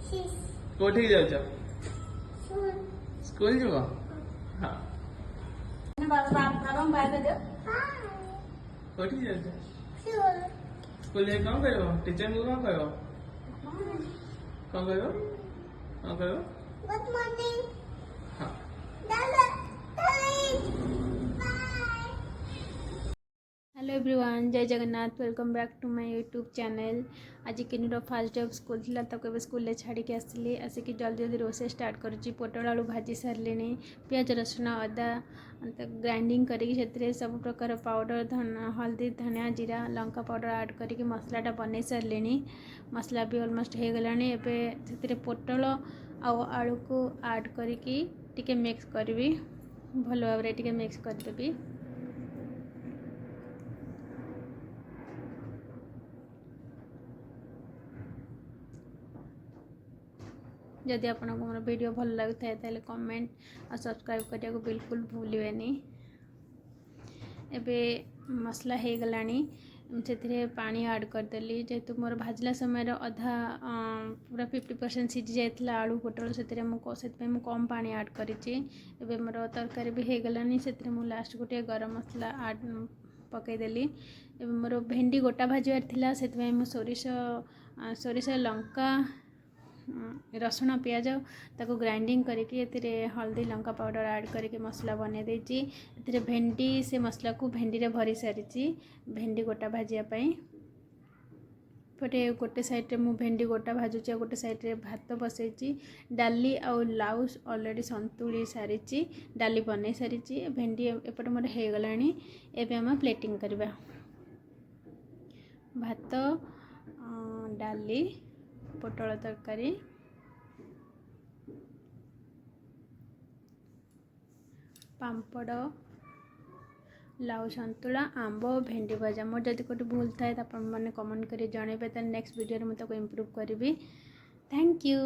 कोठी जाउछ स्कूल जो हां बाबा बाय कर दो कोठी जाउछ स्कूल में कौन करो टीचर को कौन करो गुड मॉर्निंग हाँ हेलो एवरीवन जय Jagannath welcome back to my YouTube channel आज किनुर फास्ट डे स्कूल थी तक स्कूल छाड़ी आसली आसिक जल्दी जल्दी रोसे स्टार्ट करुच्ची पोटल आलू भाजी सारे पियाज रसुण अदा ग्राइंडिंग करके सब प्रकार पाउडर हल्दी धनिया जीरा लंका पाउडर ऐड करके मसलाटा बन सारे मसला भी ऑलमोस्ट हो गला से पोटल आलू को ऐड करके मिक्स करी भल भाव में मिक्स करदेवी जदि आपको मोर वीडियो भल लगता है ताले कमेंट और सब्सक्राइब करने को बिल्कुल भूलिएनि एबे मसला हो गलानी से पानी ऐड करदेली जेहेतु मोर भाजला समय अधा पूरा 50% सीझी जाता आलू पोटल से कम पानी ऐड करी मोर तरकारी भी हो गलानी से लास्ट गोटे गरम मसला ऐड पकईदेली मोर भेंडी गोटा भाजबार थिला से सोरिष लंका रसुण पियाज ताको ग्राइंडिंग करके हल्दी लंका पाउडर ऐड करके मसला बने देती भेंडी से मसला को भेंडी रे भरी सारी भेंडी गोटा भाजापी पटे गोटे साइड मु भेंडी गोटा भाजुची गोटे साइड भात बसई डाली आउ लाउ ऑलरेडी संतुली सारी डाली बन सारी भेंडी एपटे मोर हो गला एवं आम प्लेटिंग करवा भात डाली पोटल तरकारी पांपड़ लाउ संतुला आंब भेंडी भजा मोर जब कोई भूल थाए तो मैंने कमेंट कर जनइबे नेक्स्ट वीडियो में इम्प्रूव करी। Thank you.